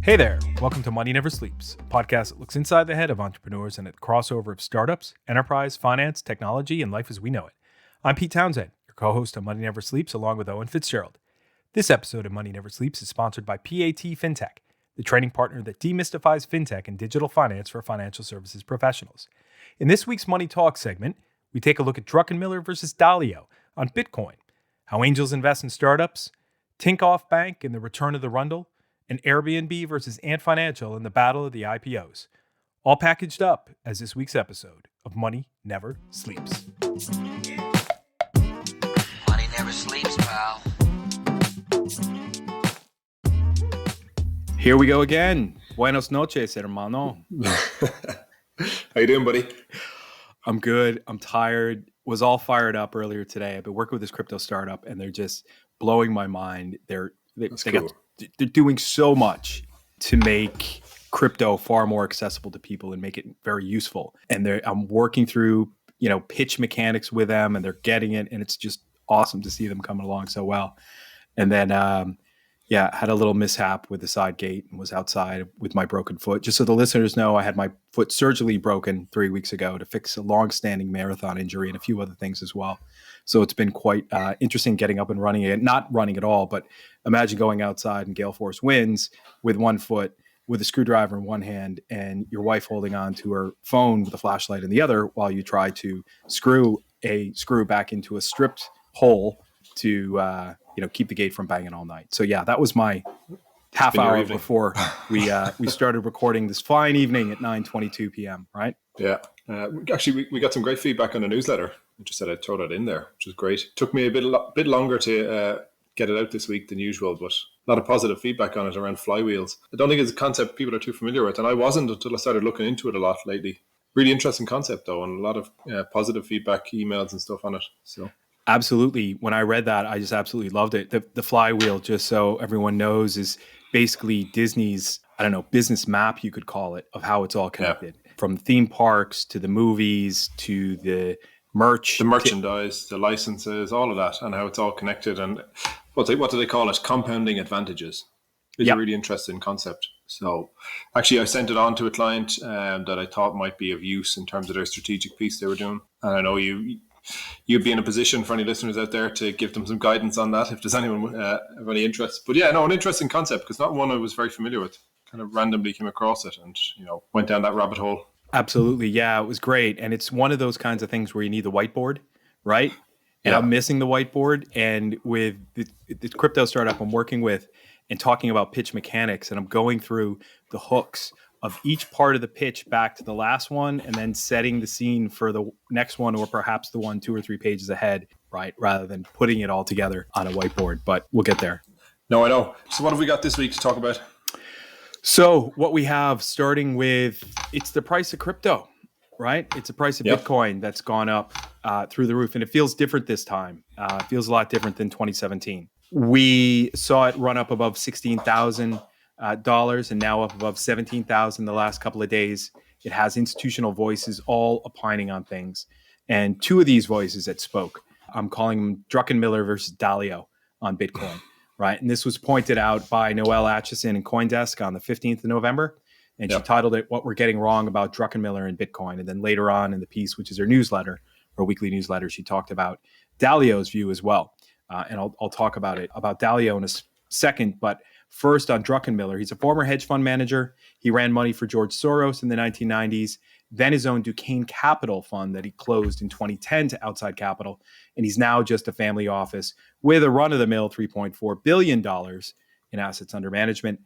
Hey there, welcome to Money Never Sleeps, a podcast that looks inside the head of entrepreneurs and at the crossover of startups, enterprise, finance, technology, and life as we know it. I'm Pete Townsend, your co-host on Money Never Sleeps, along with Owen Fitzgerald. This episode of Money Never Sleeps is sponsored by PAT FinTech, the training partner that demystifies fintech and digital finance for financial services professionals. In this week's Money Talk segment, we take a look at Druckenmiller versus Dalio on Bitcoin, how angels invest in startups, Tinkoff Bank and the return of the Rundle, and AirBnB versus Ant Financial in the Battle of the IPOs. All packaged up as this week's episode of Money Never Sleeps. Money never sleeps, pal. Here we go again. Buenos noches, hermano. How you doing, buddy? I'm good. I'm tired. Was all fired up earlier today. I've been working with this crypto startup, and they're just blowing my mind. They're doing so much to make crypto far more accessible to people and make it very useful. And I'm working through, pitch mechanics with them, and they're getting it. And it's just awesome to see them coming along so well. And then, had a little mishap with the side gate and was outside with my broken foot. Just so the listeners know, I had my foot surgically broken 3 weeks ago to fix a long-standing marathon injury and a few other things as well. So it's been quite interesting getting up and running it. Not running at all, but imagine going outside in gale force winds with one foot, with a screwdriver in one hand, and your wife holding on to her phone with a flashlight in the other while you try to screw a screw back into a stripped hole to keep the gate from banging all night. So yeah, that was my half hour before we started recording this fine evening at 9:22 p.m. Right? Yeah. Actually, we got some great feedback on the newsletter. I just said I'd throw that in there, which is great. Took me a bit longer to get it out this week than usual, but a lot of positive feedback on it around flywheels. I don't think it's a concept people are too familiar with, and I wasn't until I started looking into it a lot lately. Really interesting concept, though, and a lot of positive feedback, emails and stuff on it. So. Absolutely. When I read that, I just absolutely loved it. The flywheel, just so everyone knows, is basically Disney's, business map, you could call it, of how it's all connected. Yeah. From theme parks to the movies to the merch. The merchandise, the licenses, all of that, and how it's all connected. And what do they call it? Compounding advantages. It's a really interesting concept. So actually, I sent it on to a client that I thought might be of use in terms of their strategic piece they were doing. And I know you'd be in a position for any listeners out there to give them some guidance on that if there's anyone of any interest. But yeah, an interesting concept because not one I was very familiar with. Kind of randomly came across it and went down that rabbit hole. Absolutely, yeah, it was great, and it's one of those kinds of things where you need the whiteboard, right? And I'm missing the whiteboard. And with the crypto startup I'm working with, and talking about pitch mechanics, and I'm going through the hooks of each part of the pitch back to the last one, and then setting the scene for the next one, or perhaps the one 2 or 3 pages ahead, right? Rather than putting it all together on a whiteboard, but we'll get there. No, I know. So what have we got this week to talk about? So what we have, starting with, it's the price of crypto, right? It's the price of Bitcoin that's gone up through the roof, and it feels different this time. It feels a lot different than 2017. We saw it run up above $16,000. And now up above 17,000 the last couple of days. It has institutional voices all opining on things. And 2 of these voices that spoke, I'm calling them Druckenmiller versus Dalio on Bitcoin, right? And this was pointed out by Noelle, Acheson, and Coindesk on the 15th of November. And she titled it, "What We're Getting Wrong About Druckenmiller and Bitcoin." And then later on in the piece, which is her newsletter, her weekly newsletter, she talked about Dalio's view as well. And I'll talk about Dalio in a second, but first on Druckenmiller. He's a former hedge fund manager. He ran money for George Soros in the 1990s, then his own Duquesne Capital fund that he closed in 2010 to outside capital. And he's now just a family office with a run-of-the-mill $3.4 billion in assets under management.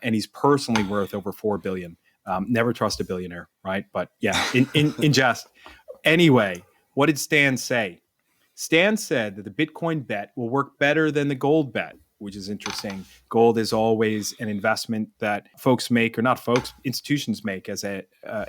And he's personally worth over $4 billion. Never trust a billionaire, right? But yeah, in jest. Anyway, what did Stan say? Stan said that the Bitcoin bet will work better than the gold bet, which is interesting. Gold is always an investment that folks make, or not folks, institutions make as a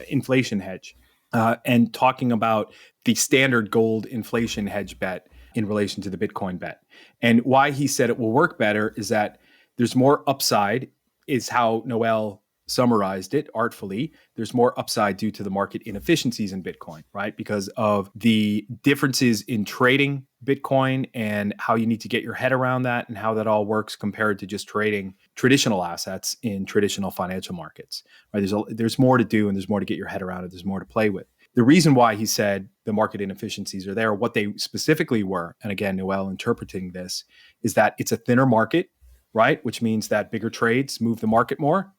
inflation hedge. And talking about the standard gold inflation hedge bet in relation to the Bitcoin bet. And why he said it will work better is that there's more upside, is how Noelle summarized it artfully. There's more upside due to the market inefficiencies in Bitcoin, right? Because of the differences in trading Bitcoin and how you need to get your head around that and how that all works compared to just trading traditional assets in traditional financial markets. Right? There's more to do and there's more to get your head around it. There's more to play with. The reason why he said the market inefficiencies are there, what they specifically were, and again, Noelle interpreting this, is that it's a thinner market, right? Which means that bigger trades move the market more.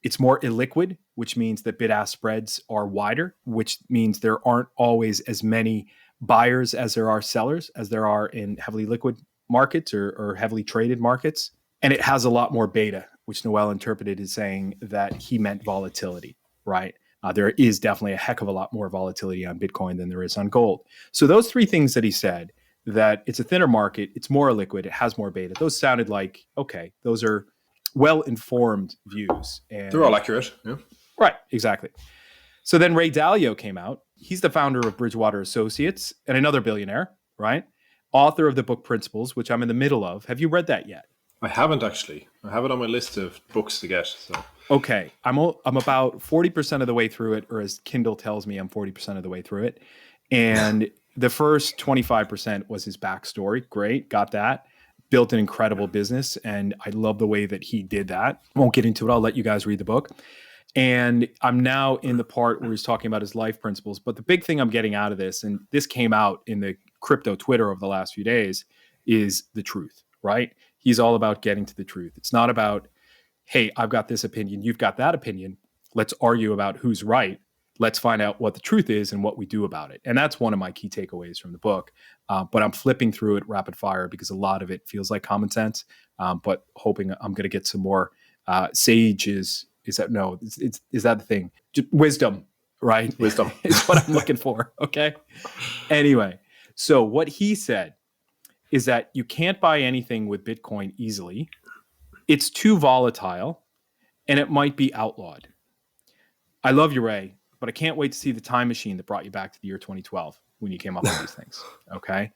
It's more illiquid, which means that bid-ask spreads are wider, which means there aren't always as many buyers as there are sellers, as there are in heavily liquid markets or heavily traded markets. And it has a lot more beta, which Noelle interpreted as saying that he meant volatility, right? There is definitely a heck of a lot more volatility on Bitcoin than there is on gold. So those three things that he said, that it's a thinner market, it's more liquid, it has more beta, those sounded like, okay, those are well-informed views. And they're all accurate. Yeah. Right, exactly. So then Ray Dalio came out. He's the founder of Bridgewater Associates and another billionaire, right? Author of the book Principles, which I'm in the middle of. Have you read that yet? I haven't actually. I have it on my list of books to get. So okay, I'm about 40% of the way through it, or as Kindle tells me, I'm 40% of the way through it. And the first 25% was his backstory. Great, got that. Built an incredible business, and I love the way that he did that. Won't get into it. I'll let you guys read the book. And I'm now in the part where he's talking about his life principles. But the big thing I'm getting out of this, and this came out in the crypto Twitter over the last few days, is the truth, right? He's all about getting to the truth. It's not about, hey, I've got this opinion, you've got that opinion. Let's argue about who's right. Let's find out what the truth is and what we do about it. And that's one of my key takeaways from the book. But I'm flipping through it rapid fire because a lot of it feels like common sense, but hoping I'm going to get some more sages. Is that the thing? Just wisdom, right? Wisdom is what I'm looking for. Okay. Anyway, so what he said is that you can't buy anything with Bitcoin easily. It's too volatile and it might be outlawed. I love you, Ray, but I can't wait to see the time machine that brought you back to the year 2012 when you came up with these things. Okay.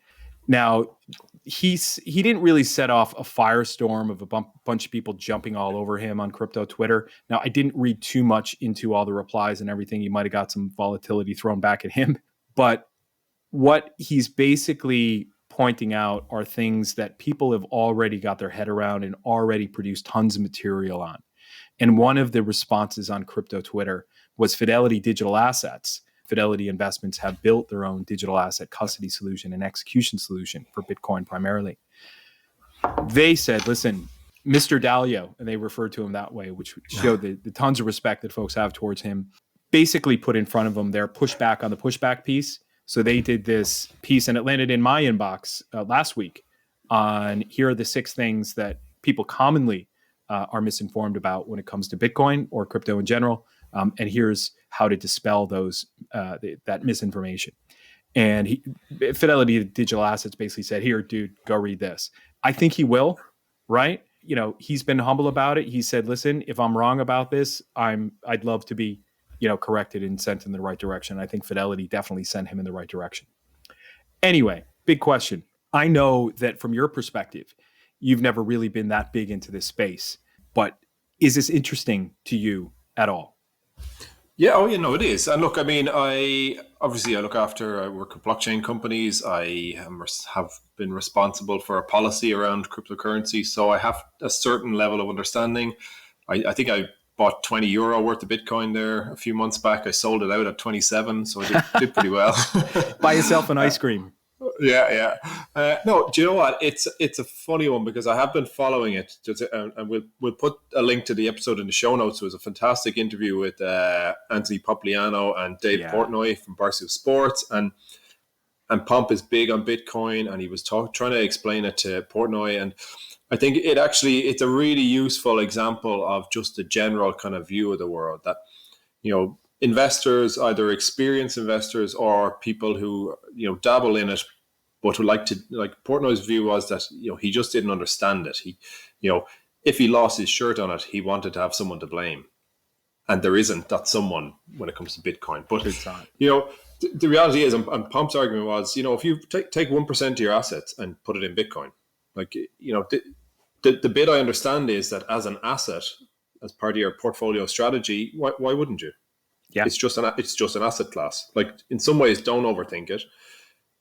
Now, he didn't really set off a firestorm of a bunch of people jumping all over him on crypto Twitter. Now, I didn't read too much into all the replies and everything. You might have got some volatility thrown back at him. But what he's basically pointing out are things that people have already got their head around and already produced tons of material on. And one of the responses on crypto Twitter was Fidelity Digital Assets. Fidelity Investments have built their own digital asset custody solution and execution solution for Bitcoin primarily. They said, listen, Mr. Dalio, and they referred to him that way, which showed the tons of respect that folks have towards him, basically put in front of them their pushback on the pushback piece. So they did this piece, and it landed in my inbox last week on here are the 6 things that people commonly are misinformed about when it comes to Bitcoin or crypto in general. And here's how to dispel those that misinformation. And Fidelity Digital Assets basically said, here, dude, go read this. I think he will, right? You know, he's been humble about it. He said, listen, if I'm wrong about this, I'd love to be, corrected and sent in the right direction. I think Fidelity definitely sent him in the right direction. Anyway, big question. I know that from your perspective, you've never really been that big into this space, but is this interesting to you at all? Yeah, it is. And look, I mean, I look after, I work with blockchain companies. I have been responsible for a policy around cryptocurrency. So I have a certain level of understanding. I think I bought €20 worth of Bitcoin there a few months back. I sold it out at 27. So I did pretty well. Buy yourself an ice cream. Yeah. No, do you know what? It's a funny one because I have been following it, and we'll put a link to the episode in the show notes. It was a fantastic interview with Anthony Popliano and Dave Portnoy from Barstool Sports, and Pomp is big on Bitcoin, and he was trying to explain it to Portnoy, and I think it's a really useful example of just the general kind of view of the world that, investors, either experienced investors or people who, dabble in it, but would like Portnoy's view was that, he just didn't understand it. He, if he lost his shirt on it, he wanted to have someone to blame. And there isn't that someone when it comes to Bitcoin. But, the reality is, and Pomp's argument was, if you take 1% of your assets and put it in Bitcoin, the bit I understand is that as an asset, as part of your portfolio strategy, why wouldn't you? Yeah. It's just an asset class. Like, in some ways, don't overthink it.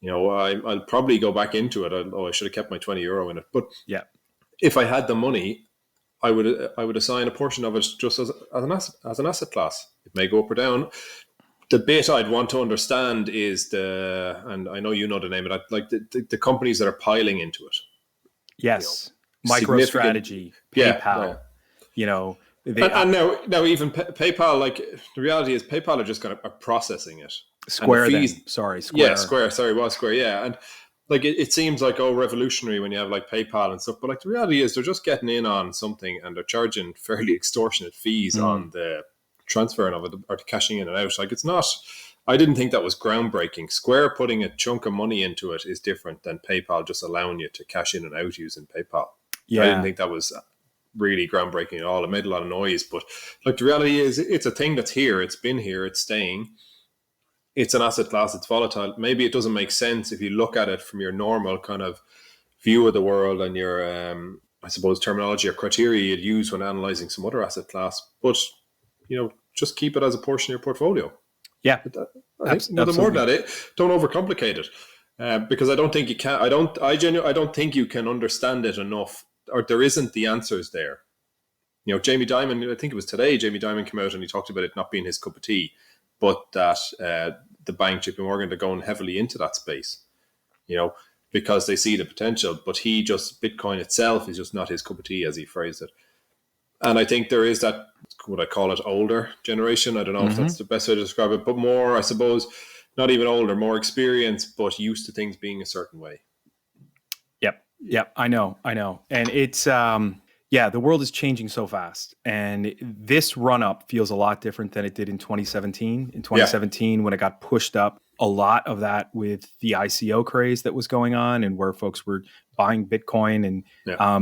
I'll probably go back into it. I should have kept my €20 in it. But yeah, if I had the money, I would assign a portion of it just as an asset class. It may go up or down. The bit I'd want to understand is and I know you know the name of it, like the companies that are piling into it. Yes, MicroStrategy, PayPal. And now even PayPal, like the reality is PayPal are just are processing it. Square, Square. Yeah, Square. Sorry, was Square. Yeah, and like it seems like revolutionary when you have like PayPal and stuff, but like the reality is they're just getting in on something and they're charging fairly extortionate fees on the transferring of it or the cashing in and out. Like it's not. I didn't think that was groundbreaking. Square putting a chunk of money into it is different than PayPal just allowing you to cash in and out using PayPal. Yeah, I didn't think that was really groundbreaking at all. It made a lot of noise, but like the reality is it's a thing that's here. It's been here. It's staying. It's an asset class. It's volatile. Maybe it doesn't make sense if you look at it from your normal kind of view of the world and your, I suppose, terminology or criteria you'd use when analyzing some other asset class. But just keep it as a portion of your portfolio. Yeah, I think nothing more than that. Don't overcomplicate it, because I don't think you can. I don't think you can understand it enough, or there isn't the answers there. Jamie Dimon. I think it was today. Jamie Dimon came out and he talked about it not being his cup of tea, but that the bank, JP Morgan, they're going heavily into that space. Because they see the potential. But Bitcoin itself is just not his cup of tea, as he phrased it. And I think there is that, what I call it, older generation. I don't know if that's the best way to describe it, but more, I suppose, not even older, more experienced, but used to things being a certain way. Yep. I know. And it's, the world is changing so fast. And this run up feels a lot different than it did in 2017. In 2017, when it got pushed up, a lot of that with the ICO craze that was going on and where folks were buying Bitcoin and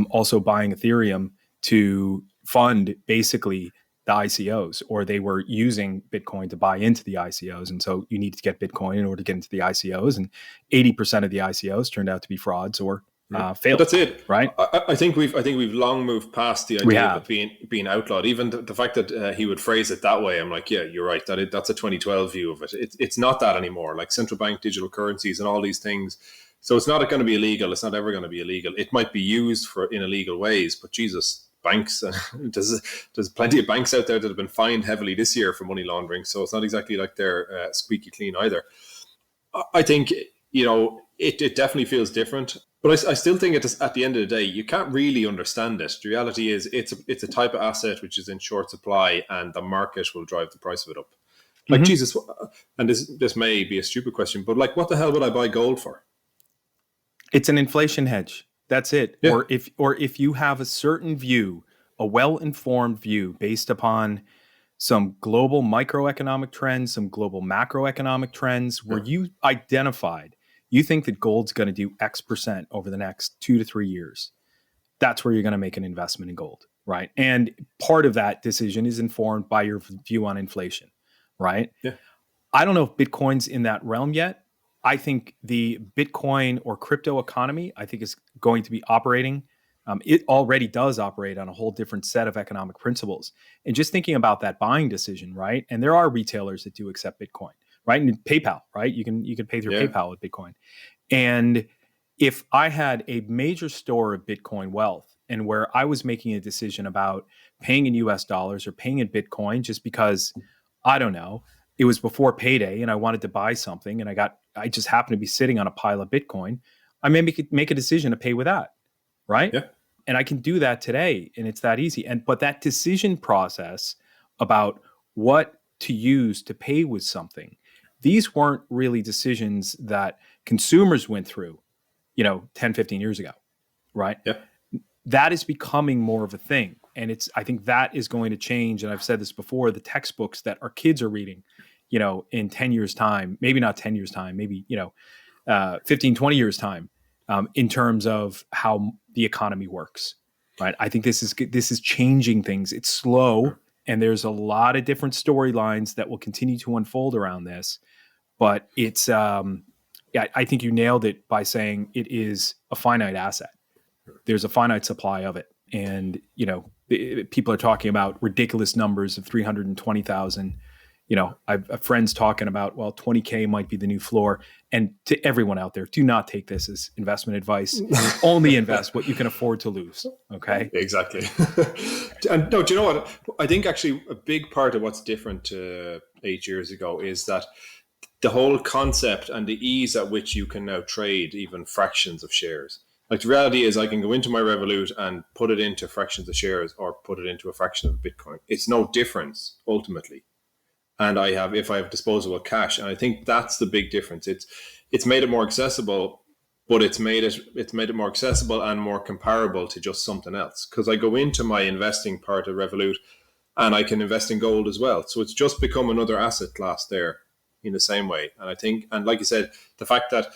also buying Ethereum to fund basically the ICOs, or they were using Bitcoin to buy into the ICOs. And so you need to get Bitcoin in order to get into the ICOs. And 80% of the ICOs turned out to be frauds or failed. But that's it, right? I think we've long moved past the idea of it being outlawed. Even the fact that he would phrase it that way, I'm like, yeah, you're right. That's a 2012 view of it. It's not that anymore. Like central bank digital currencies and all these things. So it's not going to be illegal. It's not ever going to be illegal. It might be used in illegal ways, but Jesus. Banks, there's plenty of banks out there that have been fined heavily this year for money laundering, so it's not exactly like they're squeaky clean either. I think it definitely feels different, but I still think at the end of the day you can't really understand it. The reality is it's a type of asset which is in short supply, and the market will drive the price of it up. Like Jesus, and this may be a stupid question, but like, what the hell would I buy gold for? It's an inflation hedge. That's it. Yeah. Or if you have a certain view, a well-informed view based upon some global microeconomic trends, some global macroeconomic trends, where you identified, you think that gold's going to do X% over the next 2 to 3 years, that's where you're going to make an investment in gold, right? And part of that decision is informed by your view on inflation, right? Yeah. I don't know if Bitcoin's in that realm yet. I think the Bitcoin or crypto economy, I think, is going to be operating. It already does operate on a whole different set of economic principles. And just thinking about that buying decision, right? And there are retailers that do accept Bitcoin, right? And PayPal, right? You can pay through PayPal with Bitcoin. And if I had a major store of Bitcoin wealth and where I was making a decision about paying in US dollars or paying in Bitcoin just because, I don't know, it was before payday and I wanted to buy something and I just happened to be sitting on a pile of Bitcoin, I may make a decision to pay with that, right? Yeah. And I can do that today, and it's that easy. But that decision process about what to use to pay with something, these weren't really decisions that consumers went through, 10, 15 years ago, right? Yeah. That is becoming more of a thing. And I think that is going to change. And I've said this before, the textbooks that our kids are reading, in 10 years time, maybe not 10 years time, maybe, 15, 20 years time, in terms of how the economy works, right? I think this is changing things. It's slow, and there's a lot of different storylines that will continue to unfold around this. But it's, I think you nailed it by saying it is a finite asset. There's a finite supply of it. And, people are talking about ridiculous numbers of 320,000, I've friends talking about, well, 20K might be the new floor. And to everyone out there, do not take this as investment advice. Only invest what you can afford to lose. Okay. Exactly. And no, do you know what? I think actually a big part of what's different to 8 years ago is that the whole concept and the ease at which you can now trade even fractions of shares. Like the reality is I can go into my Revolut and put it into fractions of shares or put it into a fraction of Bitcoin. It's no difference ultimately. And if I have disposable cash, and I think that's the big difference. It's made it more accessible, but it's made it more accessible and more comparable to just something else. Because I go into my investing part of Revolut and I can invest in gold as well. So it's just become another asset class there in the same way. And I think, and like you said, the fact that,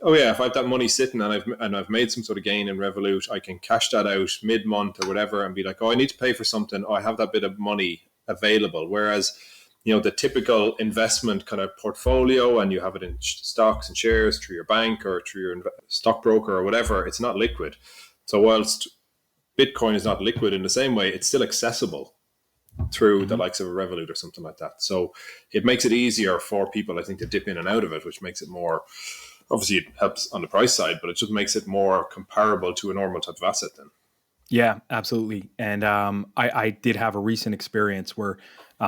if I have that money sitting and I've made some sort of gain in Revolut, I can cash that out mid-month or whatever and be like, I need to pay for something. I have that bit of money available. Whereas, the typical investment kind of portfolio, and you have it in stocks and shares through your bank or through your stockbroker or whatever, it's not liquid. So whilst Bitcoin is not liquid in the same way, it's still accessible through the likes of a Revolut or something like that. So it makes it easier for people, I think, to dip in and out of it, which makes it more, obviously it helps on the price side, but it just makes it more comparable to a normal type of asset then. Yeah, absolutely. And I did have a recent experience where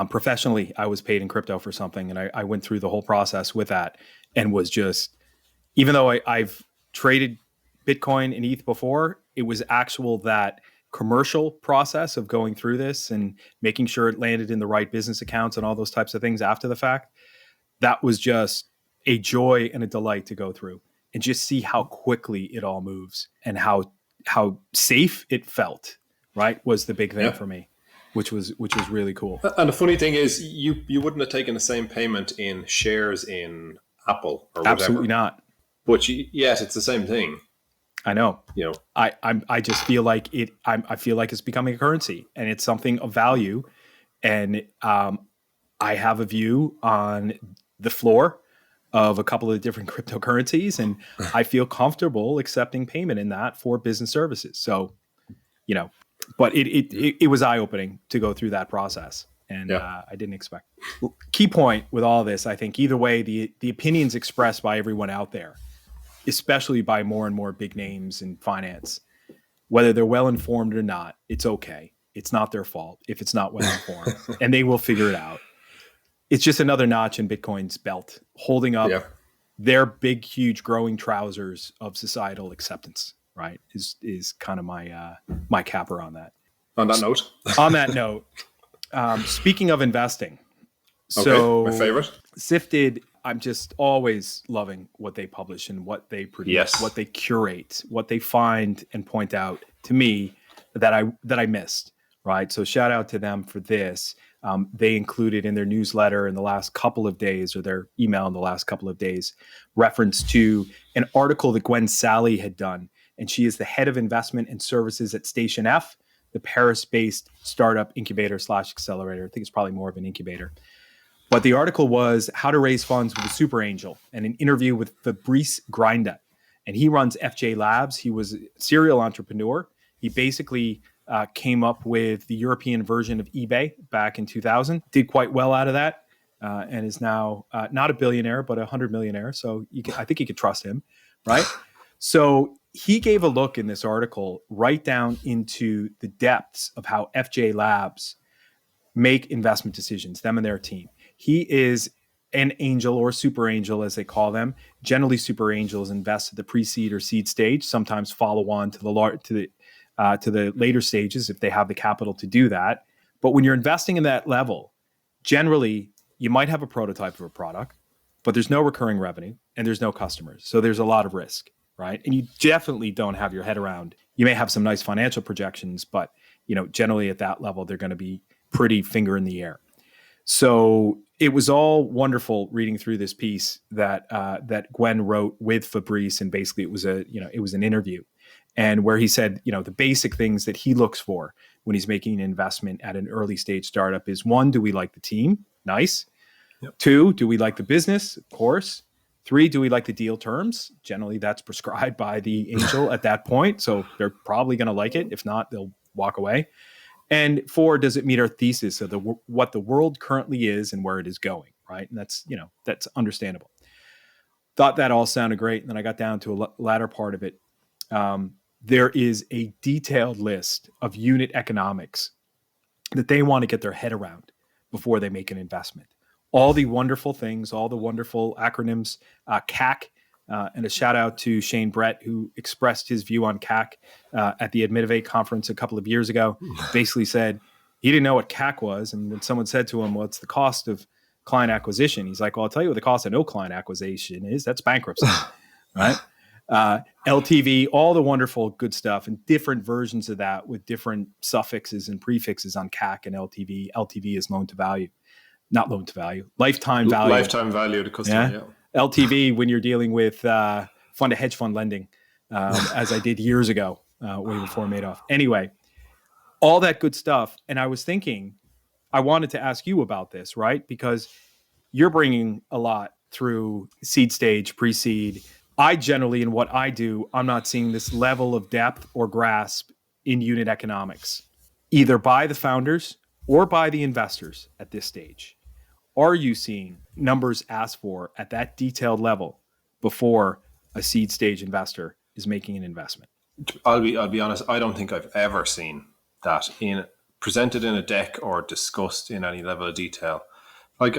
professionally I was paid in crypto for something, and I went through the whole process with that and was just, even though I've traded Bitcoin and ETH before, it was that commercial process of going through this and making sure it landed in the right business accounts and all those types of things after the fact. That was just a joy and a delight to go through and just see how quickly it all moves and how safe it felt, right, was the big thing for me, which was really cool. And the funny thing is, you wouldn't have taken the same payment in shares in Apple or whatever. Absolutely not. But yes, it's the same thing. I know. I just feel like it. I feel like it's becoming a currency, and it's something of value. And I have a view on the floor of a couple of different cryptocurrencies, and I feel comfortable accepting payment in that for business services. So, but it was eye-opening to go through that process, and I didn't expect. Key point with all this, I think, either way, the opinions expressed by everyone out there, especially by more and more big names in finance, whether they're well-informed or not, it's okay. It's not their fault if it's not well-informed, and they will figure it out. It's just another notch in Bitcoin's belt, holding up their big, huge, growing trousers of societal acceptance. Right, is kind of my capper on that. On that note. On that note, speaking of investing, so my favorite, Sifted. I'm just always loving what they publish and what they produce, what they curate, what they find and point out to me that I missed. Right, so shout out to them for this. They included in their newsletter in the last couple of days, or their email in the last couple of days, reference to an article that Gwen Sally had done. And she is the head of investment and services at Station F, the Paris-based startup incubator / accelerator. I think it's probably more of an incubator. But the article was how to raise funds with a super angel, and an interview with Fabrice Grinda. And he runs FJ Labs. He was a serial entrepreneur. He basically came up with the European version of eBay back in 2000, did quite well out of that, and is now not a billionaire, but a 100 millionaire. So I think you could trust him, right? So he gave a look in this article right down into the depths of how FJ Labs make investment decisions, them and their team. He is an angel, or super angel as they call them. Generally, super angels invest at the pre-seed or seed stage, sometimes follow on to the later stages if they have the capital to do that. But when you're investing in that level, generally you might have a prototype of a product, but there's no recurring revenue and there's no customers. So there's a lot of risk, right? And you definitely don't have your head around. You may have some nice financial projections, but generally at that level, they're going to be pretty finger in the air. So it was all wonderful reading through this piece that Gwen wrote with Fabrice, and basically it was an interview, and where he said, the basic things that he looks for when he's making an investment at an early stage startup is 1, do we like the team? Nice. Yep. 2, do we like the business? Of course. 3, do we like the deal terms? Generally, that's prescribed by the angel at that point, so they're probably going to like it. If not, they'll walk away. And 4, does it meet our thesis of what the world currently is and where it is going, right? And that's, that's understandable. Thought that all sounded great. And then I got down to a latter part of it. There is a detailed list of unit economics that they want to get their head around before they make an investment. All the wonderful things, all the wonderful acronyms, CAC, and a shout out to Shane Brett, who expressed his view on CAC at the Admitivate conference a couple of years ago. Basically said he didn't know what CAC was. And when someone said to him, well, it's the cost of client acquisition. He's like, well, I'll tell you what the cost of no client acquisition is. That's bankruptcy, right? LTV, all the wonderful good stuff, and different versions of that with different suffixes and prefixes on CAC and LTV. LTV is loan to value, not loan to value, lifetime value. Lifetime value of the customer, yeah. LTV when you're dealing with hedge fund lending, as I did years ago, way before Madoff. Anyway, all that good stuff. And I was thinking, I wanted to ask you about this, right? Because you're bringing a lot through seed stage, pre-seed. I generally, in what I do, I'm not seeing this level of depth or grasp in unit economics, either by the founders or by the investors at this stage. Are you seeing numbers asked for at that detailed level before a seed stage investor is making an investment? I'll be honest. I don't think I've ever seen that presented in a deck or discussed in any level of detail. Like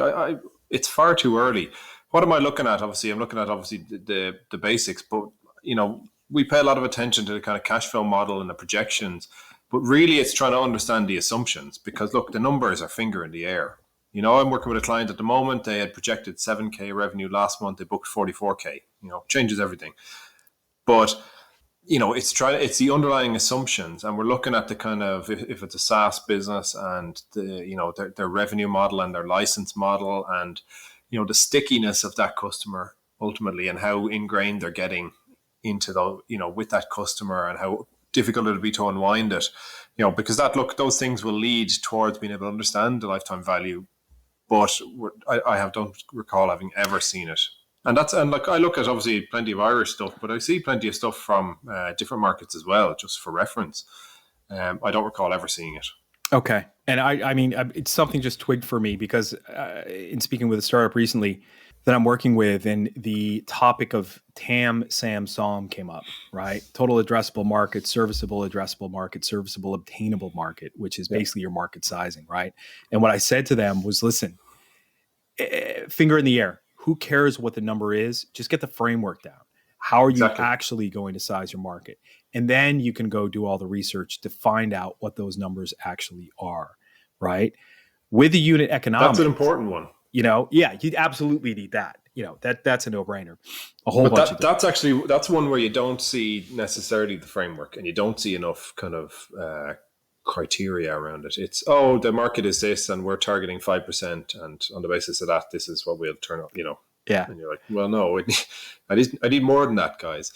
it's far too early. What am I looking at? Obviously, I'm looking at the basics, but we pay a lot of attention to the kind of cash flow model and the projections, but really it's trying to understand the assumptions, because look, the numbers are finger in the air. I'm working with a client at the moment. They had projected 7K revenue last month. They booked 44K, changes everything. But, it's the underlying assumptions. And we're looking at the kind of, if it's a SaaS business and their revenue model and their license model and, the stickiness of that customer ultimately, and how ingrained they're getting into with that customer, and how difficult it'll be to unwind it, because those things will lead towards being able to understand the lifetime value. But I don't recall having ever seen it. And I look at obviously plenty of Irish stuff, but I see plenty of stuff from different markets as well, just for reference. I don't recall ever seeing it. Okay. And I mean, it's something just twigged for me, because in speaking with a startup recently that I'm working with, and the topic of TAM, SAM, SOM came up, right? Total addressable market, serviceable addressable market, serviceable obtainable market, which is basically your market sizing, right? And what I said to them was, listen, finger in the air. Who cares what the number is? Just get the framework down. How are you actually going to size your market? And then you can go do all the research to find out what those numbers actually are, right? With the unit economics. That's an important one. You absolutely need that. That's a no-brainer. A whole bunch of that's one where you don't see necessarily the framework, and you don't see enough kind of criteria around it. It's, the market is this, and we're targeting 5%, and on the basis of that, this is what we'll turn up. Yeah. And you're like, well, no, I need more than that, guys.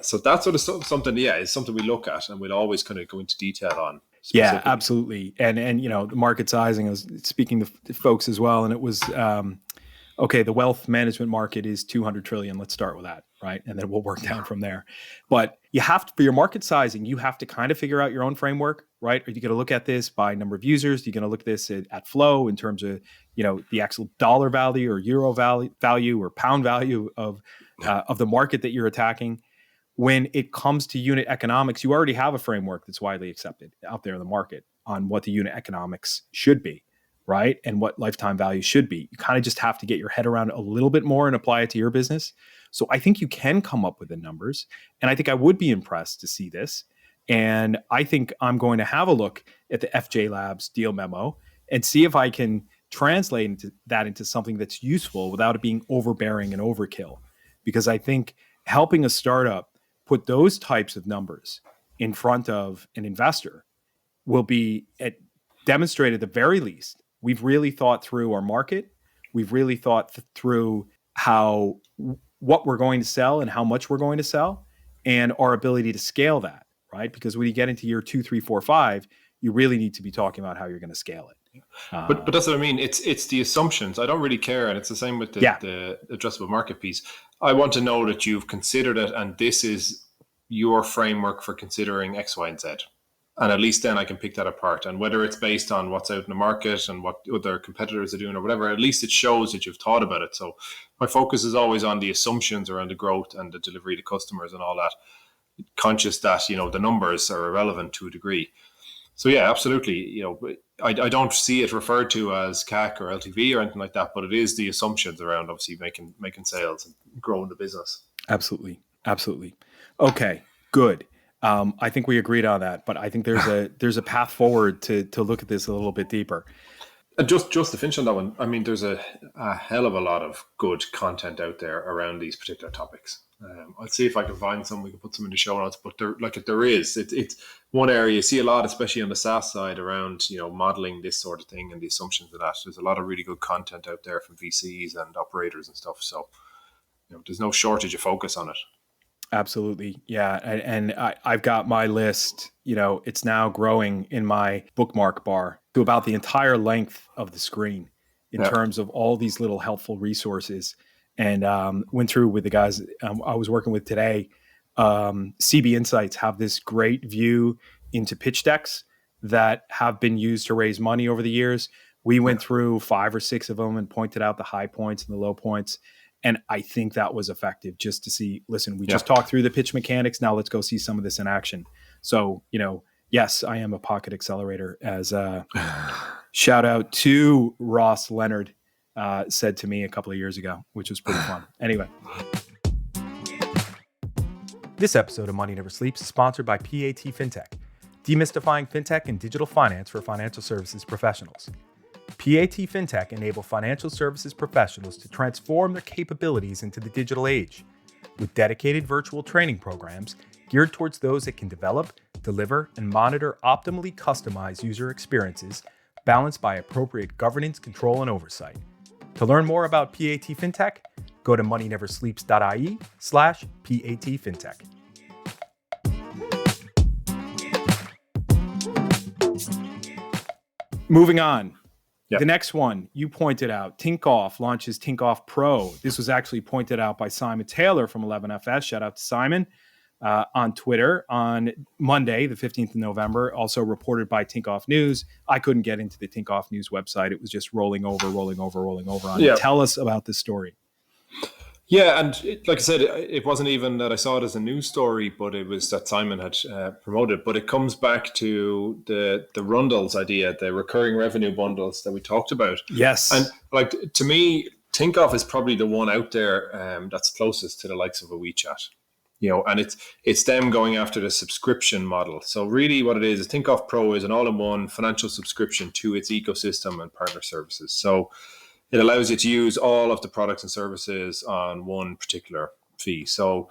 So that's sort of something, is something we look at, and we'll always kind of go into detail on. Yeah, absolutely. And the market sizing, I was speaking to folks as well, and it was, the wealth management market is 200 trillion. Let's start with that, right? And then we'll work down from there. But you have to, for your market sizing, you have to kind of figure out your own framework, right? Are you going to look at this by number of users? Are you going to look at this at flow in terms of, the actual dollar value or euro value or pound value of the market that you're attacking? When it comes to unit economics, you already have a framework that's widely accepted out there in the market on what the unit economics should be, right? And what lifetime value should be. You kind of just have to get your head around it a little bit more and apply it to your business. So I think you can come up with the numbers, and I think I would be impressed to see this. And I think I'm going to have a look at the FJ Labs deal memo and see if I can translate that into something that's useful without it being overbearing and overkill. Because I think helping a startup put those types of numbers in front of an investor will be demonstrated at the very least. We've really thought through our market. We've really thought through what we're going to sell and how much we're going to sell, and our ability to scale that, right? Because when you get into year 2, 3, 4, 5, you really need to be talking about how you're going to scale it. But that's what I mean. It's the assumptions. I don't really care, and it's the same with the addressable market piece. I want to know that you've considered it, and this is your framework for considering X, Y, and Z. And at least then I can pick that apart. And whether it's based on what's out in the market and what other competitors are doing or whatever, at least it shows that you've thought about it. So my focus is always on the assumptions around the growth and the delivery to customers and all that, conscious that, the numbers are irrelevant to a degree. So yeah, absolutely. I don't see it referred to as CAC or LTV or anything like that, but it is the assumptions around obviously making sales and growing the business. Absolutely. Okay, good. I think we agreed on that, but I think there's a path forward to look at this a little bit deeper. And just to finish on that one, I mean, there's a hell of a lot of good content out there around these particular topics. I'll see if I can find some. We can put some in the show notes. But there is. It's one area you see a lot, especially on the SaaS side, around modeling this sort of thing and the assumptions of that. There's a lot of really good content out there from VCs and operators and stuff. So there's no shortage of focus on it. Absolutely. Yeah. And I've got my list, it's now growing in my bookmark bar to about the entire length of the screen in terms of all these little helpful resources. And went through with the guys I was working with today. CB Insights have this great view into pitch decks that have been used to raise money over the years. We went through 5 or 6 of them and pointed out the high points and the low points. And I think that was effective just to see, listen, we just talked through the pitch mechanics. Now let's go see some of this in action. So, yes, I am a pocket accelerator, as shout out to Ross Leonard said to me a couple of years ago, which was pretty fun. Anyway. This episode of Money Never Sleeps is sponsored by PAT FinTech, demystifying fintech and digital finance for financial services professionals. PAT FinTech enable financial services professionals to transform their capabilities into the digital age with dedicated virtual training programs geared towards those that can develop, deliver, and monitor optimally customized user experiences balanced by appropriate governance, control, and oversight. To learn more about PAT FinTech, go to moneyneversleeps.ie/PAT FinTech. Moving on. Yep. The next one you pointed out, Tinkoff launches Tinkoff Pro. This was actually pointed out by Simon Taylor from 11FS. Shout out to Simon on Twitter on Monday, the 15th of November, also reported by Tinkoff News. I couldn't get into the Tinkoff News website. It was just rolling over on. Yep. Tell us about this story. Yeah, and like I said, it wasn't even that I saw it as a news story, but it was that Simon had promoted. But it comes back to the Rundles idea, the recurring revenue bundles that we talked about. Yes. And to me, Tinkoff is probably the one out there that's closest to the likes of a WeChat. And it's them going after the subscription model. So really what it is Tinkoff Pro is an all-in-one financial subscription to its ecosystem and partner services. So it allows you to use all of the products and services on one particular fee. So,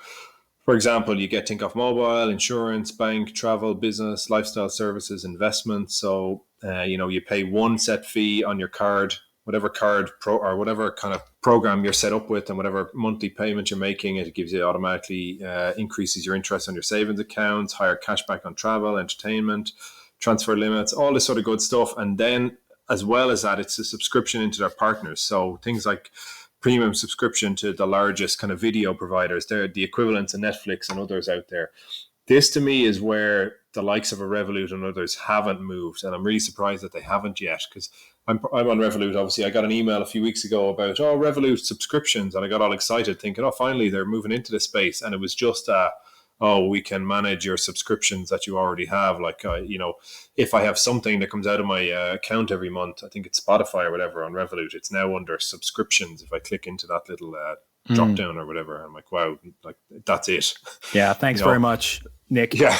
for example, you get Tinkoff Mobile, insurance, bank, travel, business, lifestyle services, investments. So, you pay one set fee on your card, whatever card or whatever kind of program you're set up with, and whatever monthly payment you're making, it gives you automatically increases your interest on your savings accounts, higher cashback on travel, entertainment, transfer limits, all this sort of good stuff. And then as well as that, it's a subscription into their partners. So things like premium subscription to the largest kind of video providers. They're the equivalent to Netflix and others out there. This to me is where the likes of a Revolut and others haven't moved. And I'm really surprised that they haven't yet, because I'm on Revolut. Obviously, I got an email a few weeks ago about, Revolut subscriptions. And I got all excited thinking, finally, they're moving into this space. And it was just we can manage your subscriptions that you already have. Like, if I have something that comes out of my account every month, I think it's Spotify or whatever on Revolut, it's now under subscriptions. If I click into that little drop down or whatever, I'm like, wow, like that's it. Yeah. Thanks very much, Nick. Yeah.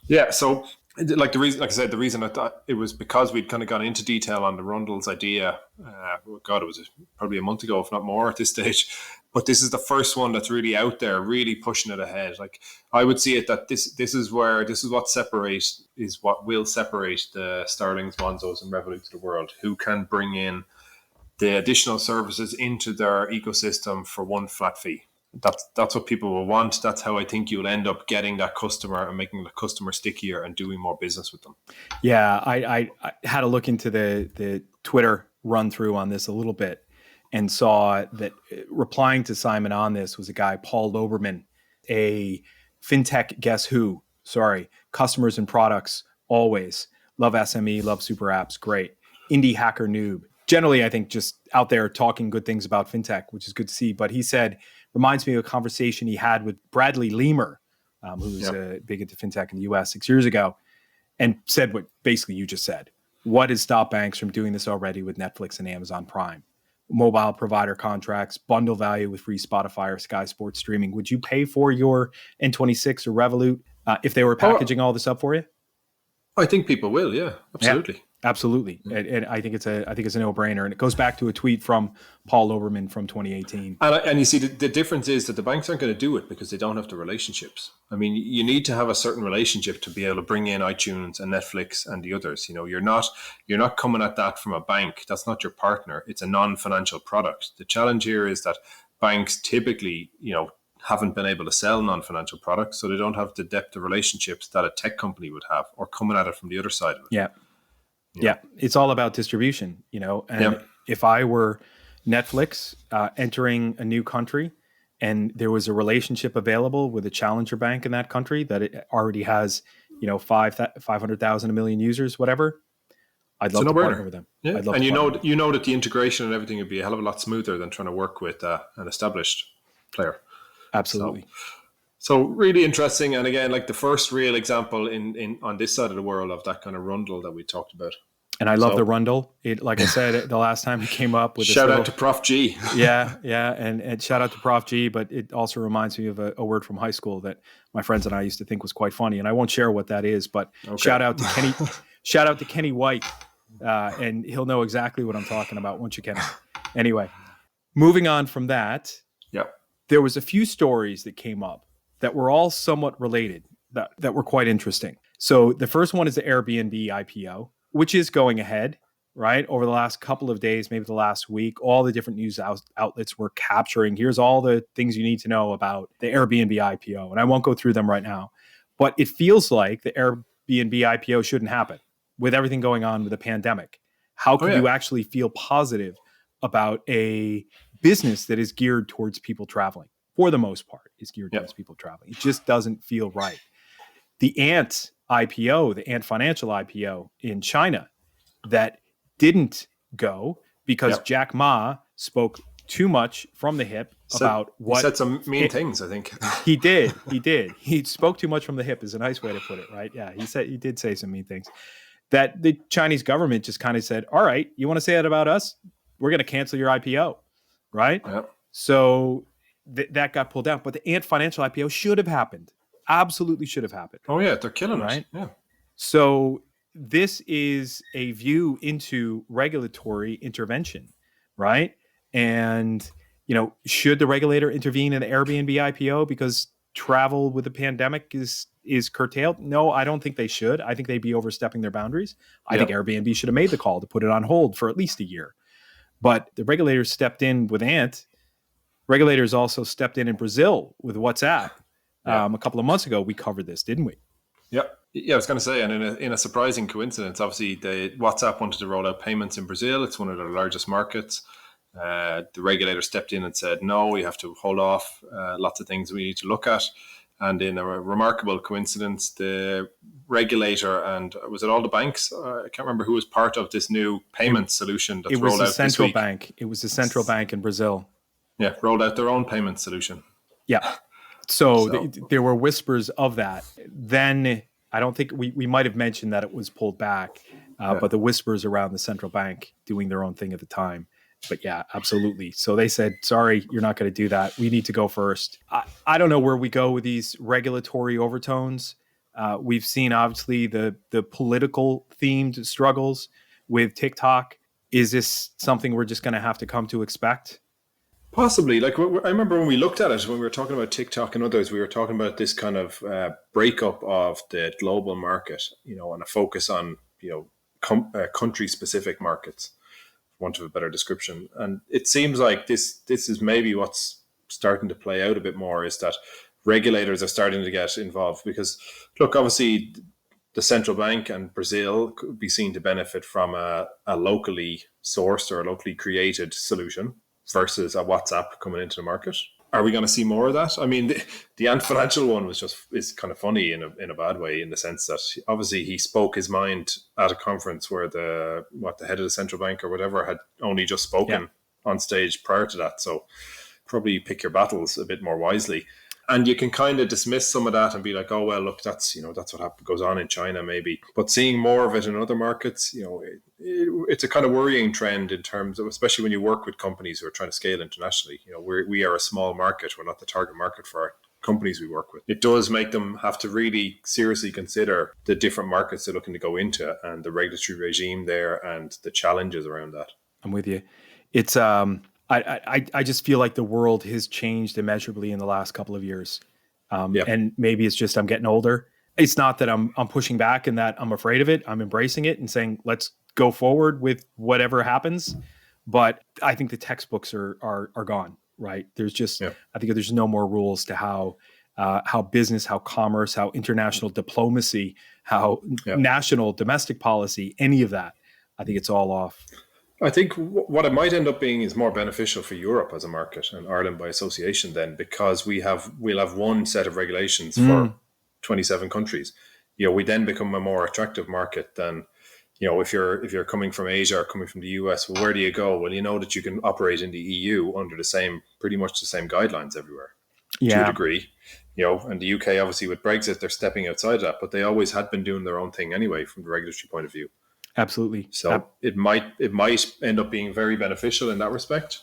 Yeah. So like the reason, like I said, the reason I thought it was because we'd kind of gone into detail on the Rundle's idea. It was probably a month ago, if not more at this stage. But this is the first one that's really out there, really pushing it ahead. Like I would see it that this is what will separate the Sterlings, Monzos, and Revolut to the world, who can bring in the additional services into their ecosystem for one flat fee. That's what people will want. That's how I think you'll end up getting that customer and making the customer stickier and doing more business with them. Yeah, I had a look into the Twitter run through on this a little bit and saw that replying to Simon on this was a guy, Paul Loberman, a fintech customers and products, always. Love SME, love super apps, great. Indie hacker noob. Generally, I think just out there talking good things about fintech, which is good to see. But he said, reminds me of a conversation he had with Bradley Lemur, who's big into fintech in the US 6 years ago, and said what basically you just said. What has stopped banks from doing this already with Netflix and Amazon Prime? Mobile provider contracts, bundle value with free Spotify or Sky Sports streaming. Would you pay for your N26 or Revolut if they were packaging all this up for you? I think people will. Yeah, absolutely. Yeah, absolutely. And I think it's a no-brainer. And it goes back to a tweet from Paul Oberman from 2018. And you see, the difference is that the banks aren't going to do it because they don't have the relationships. I mean, you need to have a certain relationship to be able to bring in iTunes and Netflix and the others. You know, you're not coming at that from a bank. That's not your partner. It's a non-financial product. The challenge here is that banks typically, haven't been able to sell non-financial products, so they don't have the depth of relationships that a tech company would have, or coming at it from the other side of it. Yeah. It's all about distribution, and if I were Netflix entering a new country and there was a relationship available with a challenger bank in that country that it already has, 500,000, 1 million users, whatever, I'd love to partner with them. Yeah. And you know that the integration and everything would be a hell of a lot smoother than trying to work with an established player. Absolutely. So really interesting. And again, like the first real example in on this side of the world of that kind of Rundle that we talked about. And I love the Rundle. It, like I said, the last time it came up with shout out to Prof G. Yeah. And shout out to Prof G, but it also reminds me of a word from high school that my friends and I used to think was quite funny. And I won't share what that is, but shout out to Kenny White. And he'll know exactly what I'm talking about, won't you, Kenny? Anyway, moving on from that. Yep. There was a few stories that came up that were all somewhat related that were quite interesting. So the first one is the Airbnb IPO, which is going ahead, right? Over the last couple of days, maybe the last week, all the different news outlets were capturing, here's all the things you need to know about the Airbnb IPO. And I won't go through them right now, but it feels like the Airbnb IPO shouldn't happen with everything going on with the pandemic. How can you actually feel positive about a business that is geared towards people traveling? For the most part, is geared towards people traveling. It just doesn't feel right. The Ant IPO, the Ant Financial IPO in China, that didn't go because Jack Ma spoke too much from the hip about what... He said some mean things, I think. He did. He spoke too much from the hip is a nice way to put it, right? Yeah, he did say some mean things. That the Chinese government just kind of said, all right, you want to say that about us? We're going to cancel your IPO, right? Yep. So that got pulled out. But the Ant Financial IPO should have happened. Absolutely should have happened. Oh, yeah, they're killing right? us. Yeah. So this is a view into regulatory intervention, right? And, should the regulator intervene in the Airbnb IPO because travel with the pandemic is curtailed? No, I don't think they should. I think they'd be overstepping their boundaries. I think Airbnb should have made the call to put it on hold for at least a year. But the regulators stepped in with Ant. Regulators also stepped in Brazil with WhatsApp. A couple of months ago, we covered this, didn't we? Yep. Yeah, I was going to say, and in a surprising coincidence, obviously, WhatsApp wanted to roll out payments in Brazil. It's one of their largest markets. The regulator stepped in and said, no, we have to hold off. Lots of things we need to look at. And in a remarkable coincidence, the regulator and was it all the banks? I can't remember who was part of this new payment solution that's rolled out this week. It was the central bank in Brazil. Yeah, rolled out their own payment solution. Yeah. So there were whispers of that. Then I don't think we might have mentioned that it was pulled back, but the whispers around the central bank doing their own thing at the time. But yeah, absolutely. So they said, sorry, you're not going to do that. We need to go first. I don't know where we go with these regulatory overtones. We've seen, obviously, the political themed struggles with TikTok. Is this something we're just going to have to come to expect? Possibly. Like, I remember when we looked at it, when we were talking about TikTok and others, we were talking about this kind of breakup of the global market, and a focus on, country-specific markets, for want of a better description. And it seems like this is maybe what's starting to play out a bit more, is that regulators are starting to get involved. Because, look, obviously, the central bank and Brazil could be seen to benefit from a locally sourced or a locally created solution versus a WhatsApp coming into the market. Are we going to see more of that? I mean, the Ant Financial one is kind of funny in a bad way, in the sense that obviously he spoke his mind at a conference where the head of the central bank or whatever had only just spoken on stage prior to that. So probably pick your battles a bit more wisely. And you can kind of dismiss some of that and be like, oh, well, look, that's what goes on in China, maybe. But seeing more of it in other markets, it's a kind of worrying trend in terms of, especially when you work with companies who are trying to scale internationally. We are a small market. We're not the target market for our companies we work with. It does make them have to really seriously consider the different markets they're looking to go into and the regulatory regime there and the challenges around that. I'm with you. It's I just feel like the world has changed immeasurably in the last couple of years. And maybe it's just I'm getting older. It's not that I'm pushing back and that I'm afraid of it. I'm embracing it and saying, let's go forward with whatever happens. But I think the textbooks are gone, right? There's just, I think there's no more rules to how business, how commerce, how international diplomacy, how national domestic policy, any of that. I think it's all off. I think what it might end up being is more beneficial for Europe as a market and Ireland by association then, because we'll have one set of regulations for 27 countries. We then become a more attractive market than, if you're coming from Asia or coming from the US, well, where do you go? Well, you know that you can operate in the EU under pretty much the same guidelines everywhere to a degree. And the UK, obviously with Brexit, they're stepping outside of that, but they always had been doing their own thing anyway from the regulatory point of view. Absolutely. So it might end up being very beneficial in that respect,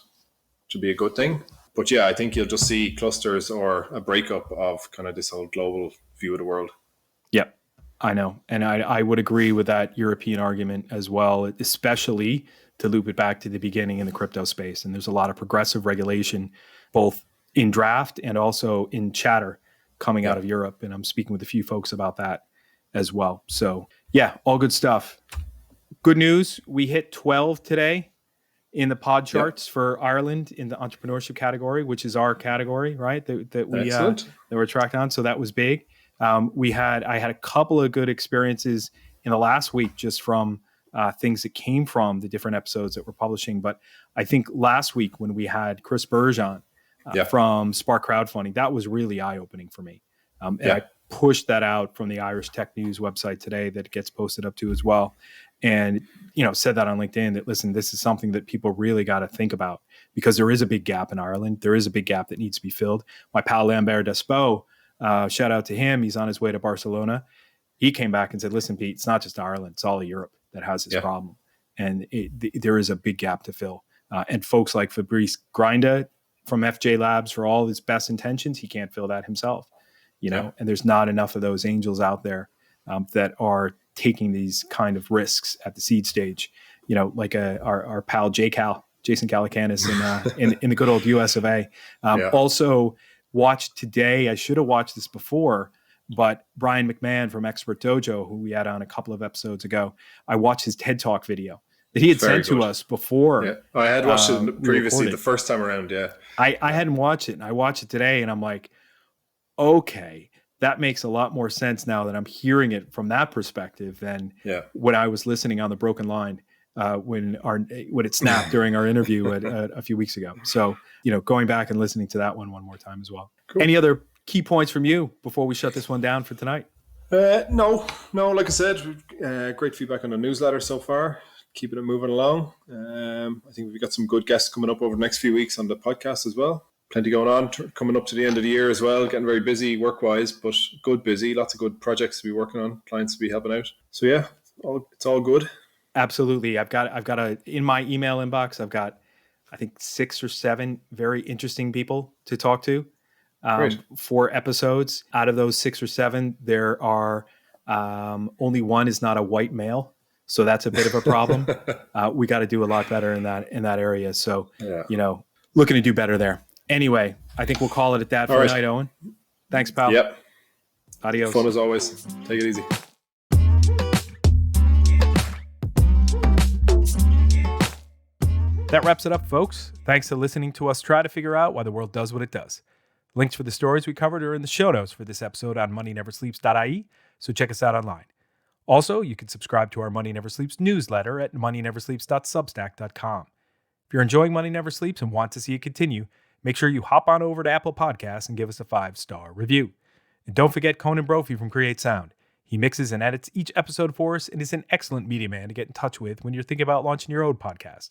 which would be a good thing. But I think you'll just see clusters or a breakup of kind of this whole global view of the world. Yeah, I know. And I would agree with that European argument as well, especially to loop it back to the beginning in the crypto space. And there's a lot of progressive regulation, both in draft and also in chatter coming out of Europe. And I'm speaking with a few folks about that as well. So all good stuff. Good news, we hit 12 today in the pod charts for Ireland in the entrepreneurship category, which is our category, right? That we're tracked on. So that was big. I had a couple of good experiences in the last week just from things that came from the different episodes that we're publishing. But I think last week when we had Chris Burge on from Spark Crowdfunding, that was really eye-opening for me. And I pushed that out from the Irish Tech News website today that gets posted up to as well. And, said that on LinkedIn that, listen, this is something that people really got to think about because there is a big gap in Ireland. There is a big gap that needs to be filled. My pal Lambert Despo, shout out to him. He's on his way to Barcelona. He came back and said, listen, Pete, it's not just Ireland. It's all of Europe that has this problem. And there is a big gap to fill. And folks like Fabrice Grinda from FJ Labs, for all his best intentions, he can't fill that himself. And there's not enough of those angels out there that are taking these kind of risks at the seed stage, like our pal Jason Calacanis in the good old US of A. Also watched today, I should have watched this before, but Brian McMahon from Expert Dojo, who we had on a couple of episodes ago, I watched his TED Talk video that he had sent to us before. Yeah. I had watched it previously the first time around. I hadn't watched it, and I watched it today, and I'm like, okay, that makes a lot more sense now that I'm hearing it from that perspective than when I was listening on the broken line when it snapped during our interview a few weeks ago. So, going back and listening to that one more time as well. Cool. Any other key points from you before we shut this one down for tonight? No. Like I said, great feedback on the newsletter so far. Keeping it moving along. I think we've got some good guests coming up over the next few weeks on the podcast as well. Plenty going on, coming up to the end of the year as well, getting very busy work-wise, but good busy, lots of good projects to be working on, clients to be helping out. So it's all good. Absolutely. I've got in my email inbox, I've got, I think 6 or 7 very interesting people to talk to for episodes. Out of those 6 or 7, there are only one is not a white male. So that's a bit of a problem. We got to do a lot better in that area. So, looking to do better there. Anyway, I think we'll call it at that for tonight, Eoin. Thanks, pal. Yep. Adios. Fun as always. Take it easy. That wraps it up, folks. Thanks for listening to us try to figure out why the world does what it does. Links for the stories we covered are in the show notes for this episode on moneyneversleeps.ie, so check us out online. Also, you can subscribe to our Money Never Sleeps newsletter at moneyneversleeps.substack.com. If you're enjoying Money Never Sleeps and want to see it continue, make sure you hop on over to Apple Podcasts and give us a 5-star review. And don't forget Conan Brophy from Create Sound. He mixes and edits each episode for us and is an excellent media man to get in touch with when you're thinking about launching your own podcast.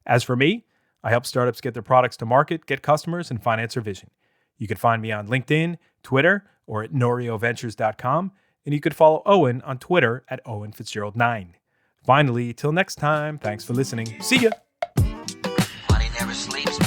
As for me, I help startups get their products to market, get customers, and finance their vision. You can find me on LinkedIn, Twitter, or at norioventures.com, and you could follow Eoin on Twitter at OwenFitzgerald9. Finally, till next time, thanks for listening. See ya! Money never sleeps.